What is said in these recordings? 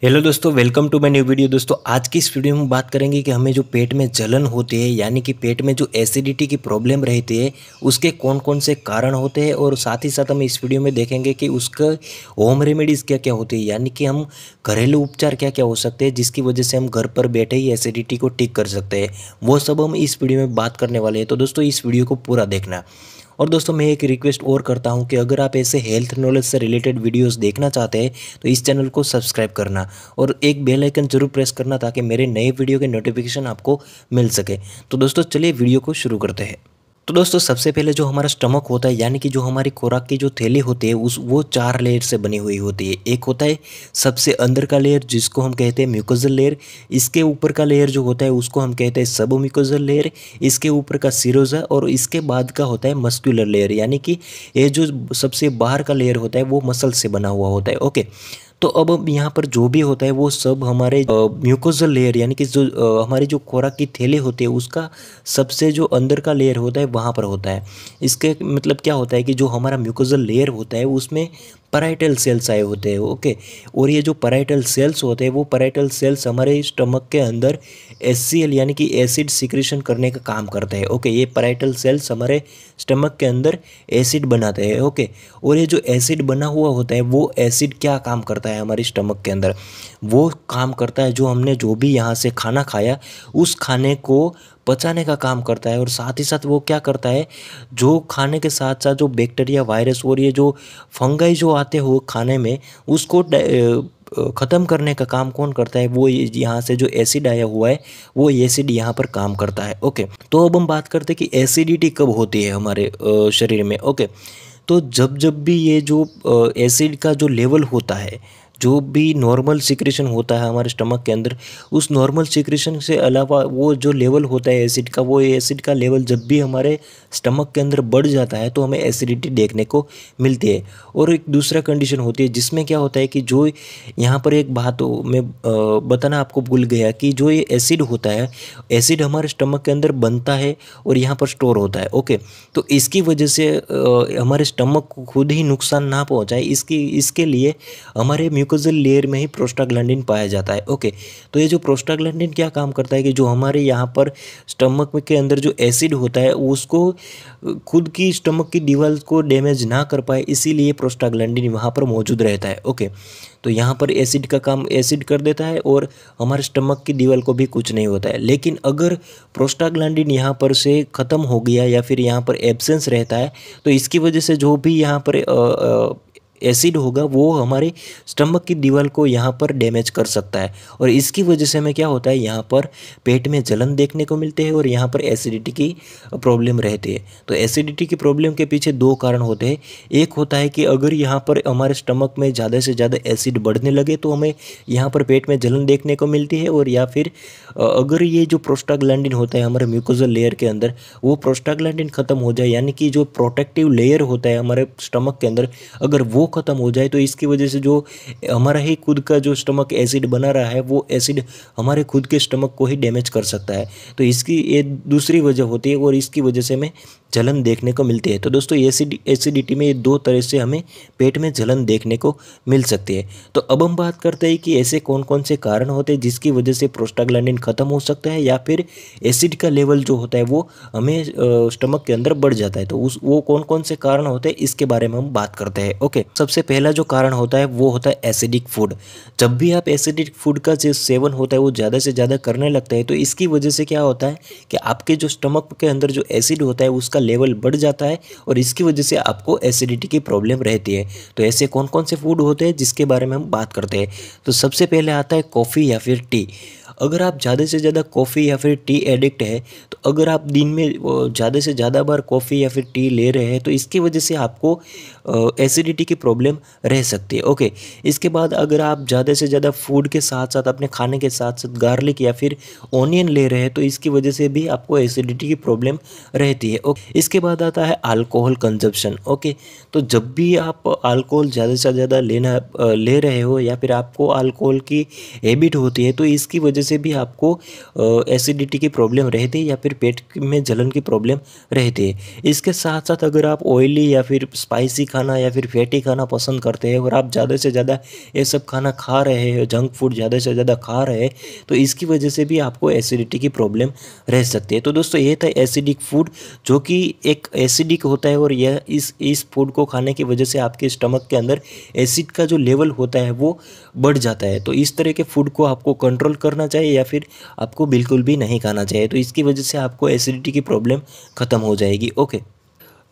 Hello दोस्तों, welcome to my new video. दोस्तों आज की इस वीडियो में बात करेंगे कि हमें जो पेट में जलन होती है यानी कि पेट में जो एसिडिटी की प्रॉब्लम रहती है उसके कौन कौन से कारण होते हैं, और साथ ही साथ हम इस वीडियो में देखेंगे कि उसका होम रेमेडीज़ क्या क्या होती है, यानी कि हम घरेलू उपचार क्या क्या हो सकते हैं जिसकी वजह से हम घर पर बैठे ही एसिडिटी को ठीक कर सकते हैं। वो सब हम इस वीडियो में बात करने वाले हैं, तो दोस्तों इस वीडियो को पूरा देखना। और दोस्तों मैं एक रिक्वेस्ट और करता हूं कि अगर आप ऐसे हेल्थ नॉलेज से रिलेटेड वीडियोस देखना चाहते हैं तो इस चैनल को सब्सक्राइब करना और एक बेल आइकन जरूर प्रेस करना ताकि मेरे नए वीडियो के नोटिफिकेशन आपको मिल सके। तो दोस्तों चलिए वीडियो को शुरू करते हैं। तो दोस्तों सबसे पहले जो हमारा स्टमक होता है यानी कि जो हमारी खुराक की जो थैली होती है वो 4 लेयर से बनी हुई होती है। एक होता है सबसे अंदर का लेयर जिसको हम कहते हैं म्यूकोजल लेयर। इसके ऊपर का लेयर जो होता है उसको हम कहते हैं सब म्यूकोजल लेयर। इसके ऊपर का सीरोजा और इसके बाद का होता है मस्कुलर लेयर, यानी कि ये जो सबसे बाहर का लेयर होता है वो मसल से बना हुआ होता है। ओके, तो अब यहाँ पर जो भी होता है वो सब हमारे म्यूकोजल लेयर यानी कि जो हमारी जो खुराक की थैली होती है उसका सबसे जो अंदर का लेयर होता है वहाँ पर होता है। इसके मतलब क्या होता है कि जो हमारा म्यूकोजल लेयर होता है उसमें पैराइटल सेल्स आए होते हैं। ओके, और ये जो पैराइटल सेल्स होते हैं वो पैराइटल सेल्स हमारे स्टमक के अंदर HCl यानी कि एसिड सिक्रेशन करने का काम करते हैं। ओके, ये पैराइटल सेल्स हमारे स्टमक के अंदर एसिड बनाते हैं। ओके, और ये जो एसिड बना हुआ होता है वो एसिड क्या काम करता है हमारे स्टमक के अंदर, वो काम करता है जो हमने जो भी यहाँ से खाना खाया उस खाने को पचाने का काम करता है। और साथ ही साथ वो क्या करता है, जो खाने के साथ साथ जो बैक्टीरिया वायरस और ये जो फंगाई जो आते हो खाने में उसको ख़त्म करने का काम कौन करता है, वो यहाँ से जो एसिड आया हुआ है वो एसिड यहाँ पर काम करता है। ओके, तो अब हम बात करते हैं कि एसिडिटी कब होती है हमारे शरीर में। ओके, तो जब जब भी ये जो एसिड का जो लेवल होता है, जो भी नॉर्मल सिक्रेशन होता है हमारे स्टमक के अंदर, उस नॉर्मल सिक्रेशन से अलावा वो जो लेवल होता है एसिड का, वो एसिड का लेवल जब भी हमारे स्टमक के अंदर बढ़ जाता है तो हमें एसिडिटी देखने को मिलती है। और एक दूसरा कंडीशन होती है जिसमें क्या होता है कि जो यहाँ पर एक बात मैं बताना आपको भूल गया कि जो ये एसिड होता है, एसिड हमारे स्टमक के अंदर बनता है और यहाँ पर स्टोर होता है। ओके, तो इसकी वजह से हमारे स्टमक को खुद ही नुकसान ना पहुँचाए इसके लिए हमारे म्यूकोजल लेयर में ही प्रोस्टाग्लैंडिन पाया जाता है। ओके, तो ये जो प्रोस्टाग्लैंडिन क्या काम करता है कि जो हमारे यहाँ पर स्टमक के अंदर जो एसिड होता है उसको खुद की स्टमक की दीवार को डैमेज ना कर पाए, इसीलिए प्रोस्टाग्लैंडिन वहाँ पर मौजूद रहता है। ओके, तो यहाँ पर एसिड का काम एसिड कर देता है और हमारे स्टमक की दीवार को भी कुछ नहीं होता है। लेकिन अगर प्रोस्टाग्लैंडिन यहाँ पर से ख़त्म हो गया या फिर यहाँ पर एब्सेंस रहता है तो इसकी वजह से जो भी यहाँ पर एसिड होगा वो हमारे स्टमक की दीवार को यहाँ पर डैमेज कर सकता है। और इसकी वजह से हमें क्या होता है, यहाँ पर पेट में जलन देखने को मिलते हैं और यहाँ पर एसिडिटी की प्रॉब्लम रहती है। तो एसिडिटी की प्रॉब्लम के पीछे 2 कारण होते हैं। एक होता है कि अगर यहाँ पर हमारे स्टमक में ज़्यादा से ज़्यादा एसिड बढ़ने लगे तो हमें यहाँ पर पेट में जलन देखने को मिलती है, और या फिर अगर ये जो प्रोस्टाग्लैंडिन होता है हमारे म्यूकोजल लेयर के अंदर वो प्रोस्टाग्लैंडिन ख़त्म हो जाए, यानी कि जो प्रोटेक्टिव लेयर होता है हमारे स्टमक के अंदर अगर वो ख़त्म हो जाए तो इसकी वजह से जो हमारा ही खुद का जो स्टमक एसिड बना रहा है वो एसिड हमारे खुद के स्टमक को ही डैमेज कर सकता है। तो इसकी ये दूसरी वजह होती है और इसकी वजह से हमें जलन देखने को मिलती है। तो दोस्तों एसिडिटी में ये 2 तरह से हमें पेट में जलन देखने को मिल सकती है। तो अब हम बात करते हैं कि ऐसे कौन कौन से कारण होते हैं जिसकी वजह से प्रोस्टाग्लैंडिन खत्म हो सकता है या फिर एसिड का लेवल जो होता है वो हमें स्टमक के अंदर बढ़ जाता है। तो वो कौन कौन से कारण होते हैं इसके बारे में हम बात करते हैं। ओके, सबसे पहला जो कारण होता है वो होता है एसिडिक फूड। जब भी आप एसिडिक फूड का जो सेवन होता है वो ज़्यादा से ज़्यादा करने लगता है तो इसकी वजह से क्या होता है कि आपके जो स्टमक के अंदर जो एसिड होता है उसका लेवल बढ़ जाता है और इसकी वजह से आपको एसिडिटी की प्रॉब्लम रहती है। तो ऐसे कौन कौन से फूड होते हैं जिसके बारे में हम बात करते हैं। तो सबसे पहले आता है कॉफ़ी या फिर टी। अगर आप ज़्यादा से ज़्यादा कॉफ़ी या फिर टी एडिक्ट है, तो अगर आप दिन में ज़्यादा से ज़्यादा बार कॉफ़ी या फिर टी ले रहे हैं तो इसकी वजह से आपको एसिडिटी की प्रॉब्लम रह सकती है। ओके, इसके बाद अगर आप ज़्यादा से ज़्यादा फूड के साथ साथ अपने खाने के साथ साथ गार्लिक या फिर ऑनियन ले रहे हैं तो इसकी वजह से भी आपको एसिडिटी की प्रॉब्लम रहती है। ओके, इसके बाद आता है अल्कोहल कंजप्शन। ओके, तो जब भी आप अल्कोहल ज़्यादा से ज़्यादा ले रहे हो या फिर आपको अल्कोहल की हैबिट होती है तो इसकी वजह से भी आपको एसिडिटी की प्रॉब्लम रहती है या फिर पेट में जलन की प्रॉब्लम रहती है। इसके साथ साथ अगर आप ऑयली या फिर स्पाइसी खाना या फिर फैटी खाना पसंद करते हैं और आप ज़्यादा से ज़्यादा ये सब खाना खा रहे हैं, जंक फूड ज़्यादा से ज़्यादा खा रहे हैं, तो इसकी वजह से भी आपको एसिडिटी की प्रॉब्लम रह सकती है। तो दोस्तों ये था एसिडिक फूड, जो कि एक एसिडिक होता है और यह इस फूड को खाने की वजह से आपके स्टमक के अंदर एसिड का जो लेवल होता है वो बढ़ जाता है। तो इस तरह के फूड को आपको कंट्रोल करना चाहिए या फिर आपको बिल्कुल भी नहीं खाना चाहिए। तो इसकी वजह से आपको एसिडिटी की प्रॉब्लम ख़त्म हो जाएगी। ओके,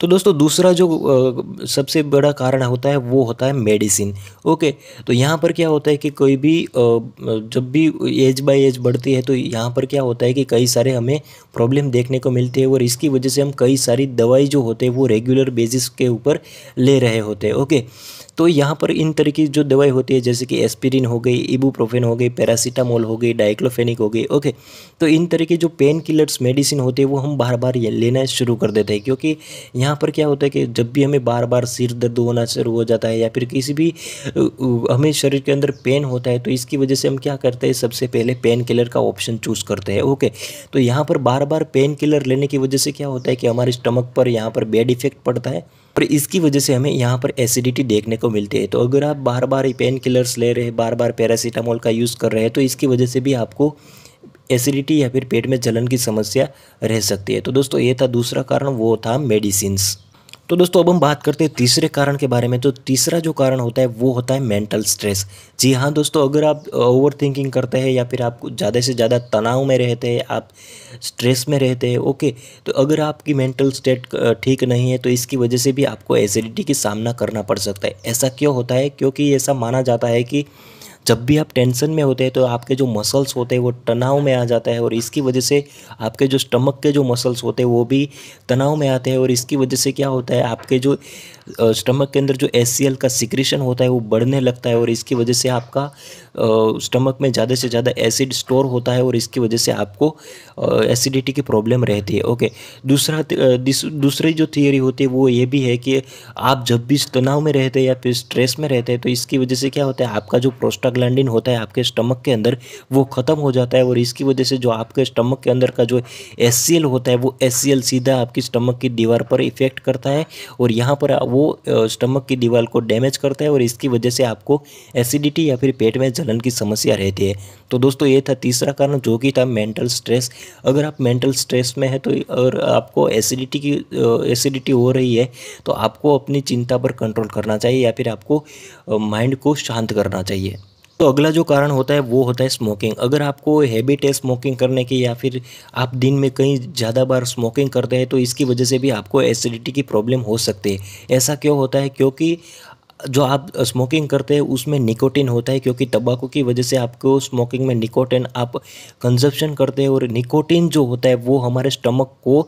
तो दोस्तों दूसरा जो सबसे बड़ा कारण होता है वो होता है मेडिसिन। ओके, तो यहाँ पर क्या होता है कि कोई भी जब भी एज बाय एज बढ़ती है तो यहाँ पर क्या होता है कि कई सारे हमें प्रॉब्लम देखने को मिलते हैं और इसकी वजह से हम कई सारी दवाई जो होते हैं वो रेगुलर बेसिस के ऊपर ले रहे होते हैं। ओके, तो यहाँ पर इन तरह की जो दवाई होती है जैसे कि एस्पिरिन हो गई, इबुप्रोफेन हो गई, पैरासीटामोल हो गई, डाइक्लोफेनिक हो गई। ओके, तो इन तरह की जो पेन किलर्स मेडिसिन होती है वो हम बार बार लेना शुरू कर देते हैं, क्योंकि यहाँ पर क्या होता है कि जब भी हमें बार बार सिर दर्द होना शुरू हो जाता है या फिर किसी भी हमें शरीर के अंदर पेन होता है, तो इसकी वजह से हम क्या करते हैं, सबसे पहले पेन किलर का ऑप्शन चूज़ करते हैं। ओके, तो यहाँ पर बार बार पेन किलर लेने की वजह से क्या होता है कि हमारे स्टमक पर यहाँ पर बैड इफेक्ट पड़ता है और इसकी वजह से हमें यहाँ पर एसिडिटी देखने को मिलती है। तो अगर आप बार बार पेन किलर्स ले रहे हैं, बार बार पैरासीटामोल का यूज़ कर रहे हैं, तो इसकी वजह से भी आपको एसिडिटी या फिर पेट में जलन की समस्या रह सकती है। तो दोस्तों ये था दूसरा कारण, वो था मेडिसिन्स। तो दोस्तों अब हम बात करते हैं तीसरे कारण के बारे में। तो तीसरा जो कारण होता है वो होता है मेंटल स्ट्रेस। जी हाँ दोस्तों, अगर आप ओवर थिंकिंग करते हैं या फिर आप ज़्यादा से ज़्यादा तनाव में रहते हैं, आप स्ट्रेस में रहते हैं, ओके, तो अगर आपकी मेंटल स्टेट ठीक नहीं है तो इसकी वजह से भी आपको एसिडिटी की सामना करना पड़ सकता है। ऐसा क्यों होता है? क्योंकि ऐसा माना जाता है कि जब भी आप टेंशन में होते हैं तो आपके जो मसल्स होते हैं वो तनाव में आ जाता है और इसकी वजह से आपके जो स्टमक के जो मसल्स होते हैं वो भी तनाव में आते हैं और इसकी वजह से क्या होता है, आपके जो स्टमक के अंदर जो HCl का सिक्रेशन होता है वो बढ़ने लगता है और इसकी वजह से आपका स्टमक में ज़्यादा से ज़्यादा एसिड स्टोर होता है और इसकी वजह से आपको एसिडिटी की प्रॉब्लम रहती है। ओके, दूसरी जो थियरी होती है वो ये भी है कि आप जब भी तनाव में रहते हैं या फिर स्ट्रेस में रहते हैं तो इसकी वजह से क्या होता है, आपका जो प्रोस्टाग्लैंडिन होता है आपके स्टमक के अंदर वो ख़त्म हो जाता है और इसकी वजह से जो आपके स्टमक के अंदर का जो HCl होता है वो HCl सीधा आपकी स्टमक की दीवार पर इफेक्ट करता है और यहाँ पर वो स्टमक की दीवार को डैमेज करता है और इसकी वजह से आपको एसिडिटी या फिर पेट में जलन की समस्या रहती है। तो दोस्तों ये था तीसरा कारण, जो कि था मेंटल स्ट्रेस। अगर आप मेंटल स्ट्रेस में है तो और आपको एसिडिटी हो रही है तो आपको अपनी चिंता पर कंट्रोल करना चाहिए या फिर आपको माइंड को शांत करना चाहिए। तो अगला जो कारण होता है वो होता है स्मोकिंग। अगर आपको हैबिट है स्मोकिंग करने की या फिर आप दिन में कहीं ज़्यादा बार स्मोकिंग करते हैं तो इसकी वजह से भी आपको एसिडिटी की प्रॉब्लम हो सकती है। ऐसा क्यों होता है? क्योंकि जो आप स्मोकिंग करते हैं उसमें निकोटिन होता है, क्योंकि तंबाकू की वजह से आपको स्मोकिंग में निकोटिन आप कंजप्शन करते हैं और निकोटिन जो होता है वो हमारे स्टमक को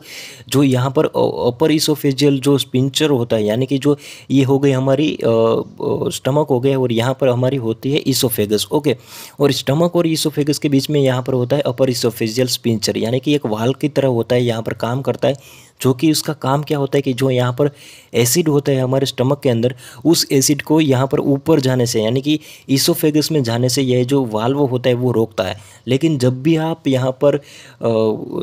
जो यहाँ पर अपर इसोफेजियल जो स्पिंचर होता है, यानी कि जो ये हो गई हमारी स्टमक हो गया और यहाँ पर हमारी होती है इसोफेगस। ओके, और स्टमक और इसोफेगस के बीच में यहाँ पर होता है अपर इसोफेजियल स्पिंचर, यानी कि एक वाल्व की तरह होता है, यहाँ पर काम करता है, जो कि उसका काम क्या होता है कि जो यहाँ पर एसिड होता है हमारे स्टमक के अंदर, उस एसिड को यहाँ पर ऊपर जाने से यानी कि इसोफेगस में जाने से यह जो वाल्व होता है वो रोकता है। लेकिन जब भी आप यहाँ पर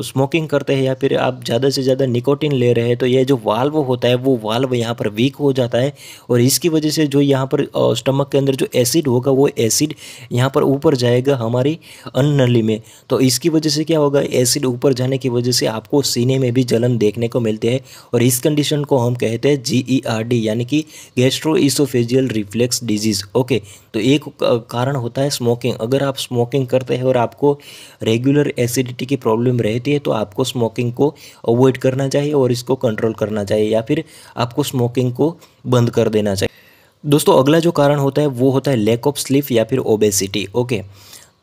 स्मोकिंग करते हैं या फिर आप ज़्यादा से ज़्यादा निकोटिन ले रहे हैं तो यह जो वाल्व होता है वो वाल्व यहाँ पर वीक हो जाता है और इसकी वजह से जो यहाँ पर स्टमक के अंदर जो एसिड होगा वो एसिड यहाँ पर ऊपर जाएगा हमारी अन्न नली में। तो इसकी वजह से क्या होगा, एसिड ऊपर जाने की वजह से आपको सीने में भी जलन देखने को मिलती है और इस कंडीशन को हम कहते हैं GERD, यानी कि gastro oesophageal reflex disease. Okay, तो एक कारण होता है स्मोकिंग। अगर आप स्मोकिंग करते हैं और आपको रेगुलर एसिडिटी की प्रॉब्लम रहती है तो आपको स्मोकिंग को अवॉइड करना चाहिए और इसको कंट्रोल करना चाहिए या फिर आपको स्मोकिंग को बंद कर देना चाहिए। दोस्तों अगला जो कारण होता है वो होता है लैक ऑफ स्लीप या फिर ओबेसिटी। ओके,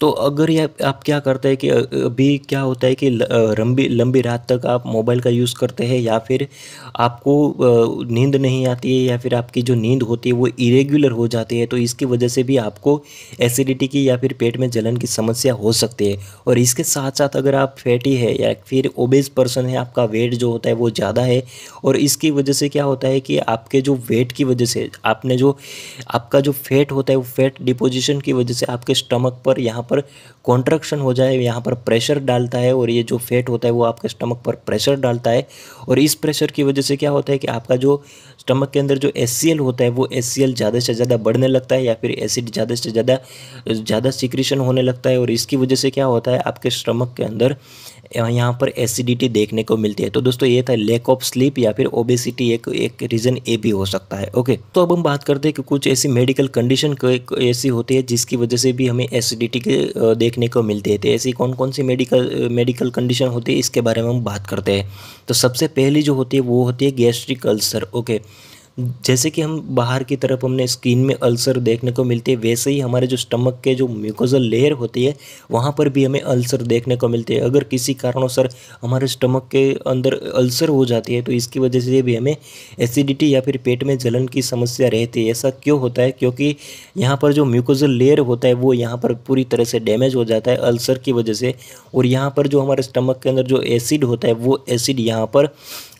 तो अगर ये आप क्या करते हैं कि अभी क्या होता है कि लंबी रात तक आप मोबाइल का यूज़ करते हैं या फिर आपको नींद नहीं आती है या फिर आपकी जो नींद होती है वो इरेगुलर हो जाती है, तो इसकी वजह से भी आपको एसिडिटी की या फिर पेट में जलन की समस्या हो सकती है। और इसके साथ साथ अगर आप फैटी है या फिर ओबेस पर्सन है, आपका वेट जो होता है वो ज़्यादा है और इसकी वजह से क्या होता है कि आपके जो वेट की वजह से आपने जो आपका जो फैट होता है वो फैट डिपोजिशन की वजह से आपके स्टमक पर यहाँ पर कॉन्ट्रैक्शन हो जाए, यहाँ पर प्रेशर डालता है और ये जो फैट होता है वो आपके स्टमक पर प्रेशर डालता है और इस प्रेशर की वजह से क्या होता है कि आपका जो स्टमक के अंदर जो HCl होता है वो HCl ज़्यादा से ज़्यादा बढ़ने लगता है या फिर एसिड ज़्यादा से ज़्यादा सिक्रीशन होने लगता है और इसकी वजह से क्या होता है आपके स्टमक के अंदर यहाँ पर एसिडिटी देखने को मिलती है। तो दोस्तों ये था लैक ऑफ स्लीप या फिर ओबेसिटी, एक रीज़न ये भी हो सकता है। ओके, तो अब हम बात करते हैं कि कुछ ऐसी मेडिकल कंडीशन ऐसी होती है जिसकी वजह से भी हमें एसिडिटी के देखने को मिलती है। तो ऐसी कौन कौन सी मेडिकल कंडीशन होती है इसके बारे में हम बात करते हैं। तो सबसे पहली जो होती है वो होती है गैस्ट्रिक अल्सर। ओके, जैसे कि हम बाहर की तरफ हमने स्किन में अल्सर देखने को मिलती है, वैसे ही हमारे जो स्टमक के जो म्यूकोजल लेयर होती है वहाँ पर भी हमें अल्सर देखने को मिलती है। अगर किसी कारणों हमारे स्टमक के अंदर अल्सर हो जाती है तो इसकी वजह से भी हमें एसिडिटी या फिर पेट में जलन की समस्या रहती है। ऐसा क्यों होता है? क्योंकि यहाँ पर जो म्यूकोजल लेयर होता है वो यहाँ पर पूरी तरह से डैमेज हो जाता है अल्सर की वजह से, और यहाँ पर जो हमारे स्टमक के अंदर जो एसिड होता है वो एसिड यहाँ पर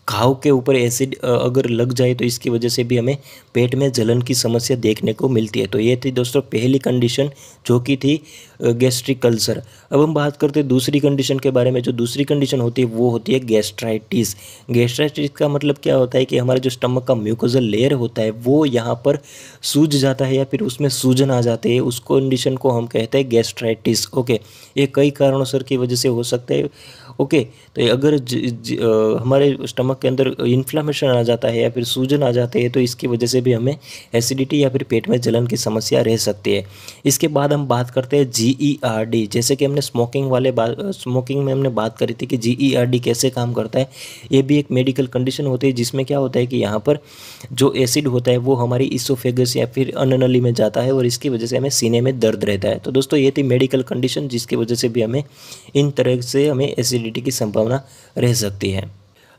घाव के ऊपर एसिड अगर लग जाए तो इसकी वजह से भी हमें पेट में जलन की समस्या देखने को मिलती है। तो ये थी दोस्तों पहली कंडीशन जो कि थी गैस्ट्रिक अल्सर। अब हम बात करते हैं दूसरी कंडीशन के बारे में। जो दूसरी कंडीशन होती है वो होती है गैस्ट्राइटिस। गैस्ट्राइटिस का मतलब क्या होता है कि हमारा जो स्टमक का म्यूकोजल लेयर होता है वो यहाँ पर सूज जाता है या फिर उसमें सूजन आ जाते हैं, उस कंडीशन को हम कहते हैं गैस्ट्राइटिस। ओके, ये कई कारणों की वजह से हो सकता है। ओके, तो अगर हमारे स्टमक के अंदर इन्फ्लामेशन आ जाता है या फिर सूजन आ जाते हैं तो इसकी वजह से भी हमें एसिडिटी या फिर पेट में जलन की समस्या रह सकती है। इसके बाद हम बात करते हैं GERD। जैसे कि हमने स्मोकिंग में हमने बात करी थी कि GERD कैसे काम करता है। ये भी एक मेडिकल कंडीशन होती है जिसमें क्या होता है कि यहाँ पर जो एसिड होता है वो हमारी इसोफेगस या फिर अन्ननली में जाता है और इसकी वजह से हमें सीने में दर्द रहता है। तो दोस्तों ये थी मेडिकल कंडीशन जिसकी वजह से भी हमें इन तरह से हमें एसिडिटी की संभावना रह सकती है।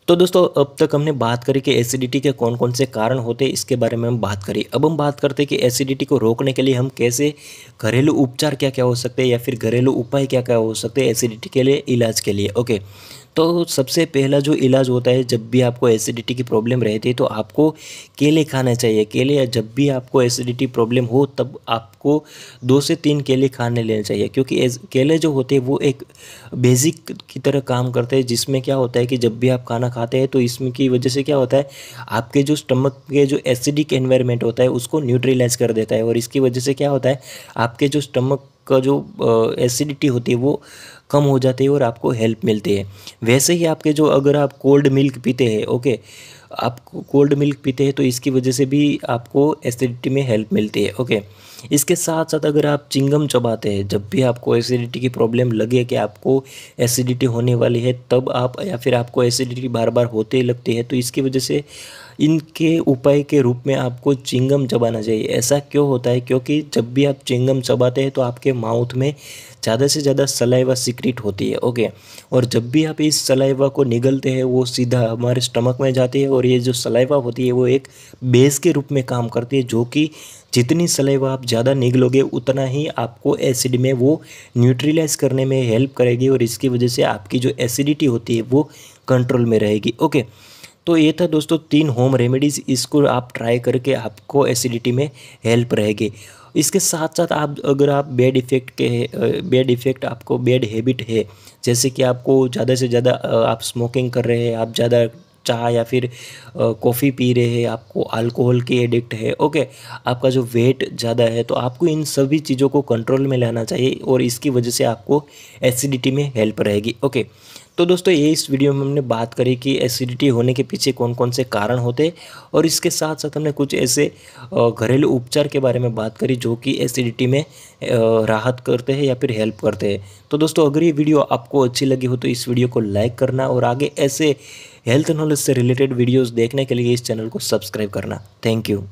तो दोस्तों अब तक हमने बात करी कि एसिडिटी के कौन कौन से कारण होते हैं, इसके बारे में हम बात करी। अब हम बात करते हैं कि एसिडिटी को रोकने के लिए हम कैसे घरेलू उपचार क्या क्या हो सकते हैं या फिर घरेलू उपाय क्या क्या हो सकते हैं एसिडिटी के लिए, इलाज के लिए। ओके, तो सबसे पहला जो इलाज होता है जब भी आपको एसिडिटी की प्रॉब्लम रहती है तो आपको केले खाने चाहिए। केले जब भी आपको एसिडिटी प्रॉब्लम हो तब आपको 2 से 3 केले खाने लेने चाहिए, क्योंकि केले जो होते हैं वो एक बेसिक की तरह काम करते हैं, जिसमें क्या होता है कि जब भी आप खाना खाते हैं तो इसमें की वजह से क्या होता है आपके जो स्टमक के जो एसिडिक एनवायरनमेंट होता है उसको न्यूट्रलाइज कर देता है और इसकी वजह से क्या होता है आपके जो स्टमक का जो एसिडिटी होती है वो कम हो जाती है और आपको हेल्प मिलती है। वैसे ही आपके जो अगर आप कोल्ड मिल्क पीते हैं, ओके, आप कोल्ड मिल्क पीते हैं तो इसकी वजह से भी आपको एसिडिटी में हेल्प मिलती है। ओके, इसके साथ साथ अगर आप चिंगम चबाते हैं, जब भी आपको एसिडिटी की प्रॉब्लम लगे कि आपको एसिडिटी होने वाली है तब आप या फिर आपको एसिडिटी बार बार होते ही लगती है तो इसकी वजह से इनके उपाय के रूप में आपको चिंगम चबाना चाहिए। ऐसा क्यों होता है? क्योंकि जब भी आप चिंगम चबाते हैं तो आपके माउथ में ज़्यादा से ज़्यादा सलाइवा सिक्रीट होती है। ओके, और जब भी आप इस सलाइवा को निगलते हैं वो सीधा हमारे स्टमक में जाती है और ये जो सलाइवा होती है वो एक बेस के रूप में काम करती है, जो कि जितनी सलाइवा आप ज़्यादा निगलोगे उतना ही आपको एसिड में वो न्यूट्रलाइज करने में हेल्प करेगी और इसकी वजह से आपकी जो एसिडिटी होती है वो कंट्रोल में रहेगी। ओके, तो ये था दोस्तों 3 होम रेमेडीज़, इसको आप ट्राई करके आपको एसिडिटी में हेल्प रहेगी। इसके साथ साथ आप अगर आप बैड इफ़ेक्ट आपको बैड हैबिट है, जैसे कि आपको ज़्यादा से ज़्यादा आप स्मोकिंग कर रहे हैं, आप ज़्यादा चाय या फिर कॉफ़ी पी रहे हैं, आपको अल्कोहल की एडिक्ट है, ओके, आपका जो वेट ज़्यादा है, तो आपको इन सभी चीज़ों को कंट्रोल में लाना चाहिए और इसकी वजह से आपको एसिडिटी में हेल्प रहेगी। ओके, तो दोस्तों ये इस वीडियो में हमने बात करी कि एसिडिटी होने के पीछे कौन कौन से कारण होते हैं और इसके साथ साथ हमने कुछ ऐसे घरेलू उपचार के बारे में बात करी जो कि एसिडिटी में राहत करते हैं या फिर हेल्प करते हैं। तो दोस्तों अगर ये वीडियो आपको अच्छी लगी हो तो इस वीडियो को लाइक करना और आगे ऐसे हेल्थ नॉलेज से रिलेटेड वीडियोस देखने के लिए इस चैनल को सब्सक्राइब करना। Thank you.